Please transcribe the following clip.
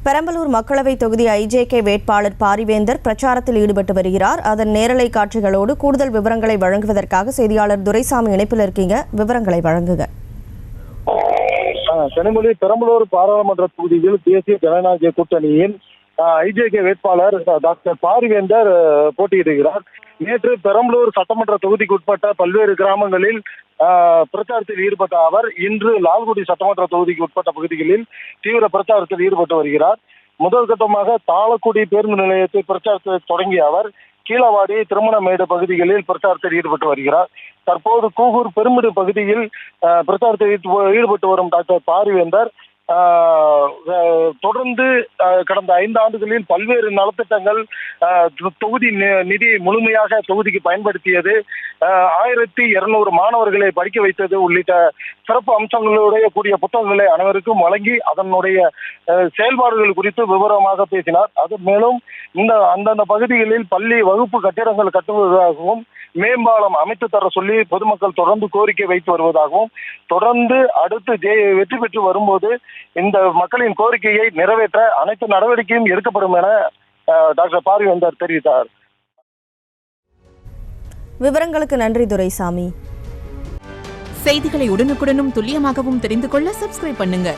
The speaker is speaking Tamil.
பெரம்பலூர் மக்களவை தொகுதி ஐஜேகே வேட்பாளர் பாரிவேந்தர் பிரச்சாரத்தில் ஈடுபட்டு வருகிறார். அதன் நேரலை காட்சிகளோடு கூடுதல் விவரங்களை வழங்குவதற்காக செய்தியாளர் துரைசாமி இணைப்பில் இருக்கீங்க. விவரங்களை வழங்குங்க. கனிமொழி, பெரம்பலூர் பாராளுமன்ற தொகுதியில் தேசிய ஜனநாயக கூட்டணியின் ஐஜேகே வேட்பாளர் டாக்டர் பாரிவேந்தர் போட்டியிடுகிறார். நேற்று பெரம்பலூர் சட்டமன்ற தொகுதிக்கு உட்பட்ட பல்வேறு கிராமங்களில் பிரச்சாரத்தில் ஈடுபட்ட அவர் இன்று லால்குடி சட்டமன்ற தொகுதிக்கு உட்பட்ட பகுதிகளில் தீவிர பிரச்சாரத்தில் ஈடுபட்டு வருகிறார். முதல் கட்டமாக தாளக்குடி பேருந்து நிலையத்தில் பிரச்சாரத்தை தொடங்கிய அவர் கீழவாடி, திருமணமேடு பகுதிகளில் பிரச்சாரத்தில் ஈடுபட்டு வருகிறார். தற்போது கூகூர் பெருமிடு பகுதியில் பிரச்சாரத்தில் ஈடுபட்டு வரும் டாக்டர் பாரிவேந்தர் தொடர்ந்து கடந்த 5 ஆண்டுகளில் பல்வேறு நலத்திட்டங்கள், தொகுதி நிதியை முழுமையாக தொகுதிக்கு பயன்படுத்தியது, 1200 மாணவர்களை படிக்க வைத்தது உள்ளிட்ட சிறப்பு அம்சங்களுடைய கூடிய புத்தகங்களை அனைவருக்கும் வழங்கி அதனுடைய செயல்பாடுகள் குறித்து விவரமாக பேசினார். அது மேலும் அந்தந்த பகுதிகளில் பள்ளி வகுப்பு கட்டிடங்கள் கட்டுவதாகவும் மேம்பாலம் அமைத்து தர சொல்லி பொதுமக்கள் தொடர்ந்து கோரிக்கை வைத்து வருவதாகவும், தொடர்ந்து அடுத்து வெற்றி பெற்று வரும்போது இந்த மக்களின் கோரிக்கையை நிறைவேற்ற அனைத்து நடவடிக்கையும் எடுக்கப்படும் என டாக்டர் பாரிவேந்தர் தெரிவித்தார். விவரங்களுக்கு நன்றி துரைசாமி. செய்திகளை உடனுக்குடனும் துல்லியமாகவும் தெரிந்து கொள்ள சப்ஸ்கிரைப் பண்ணுங்க.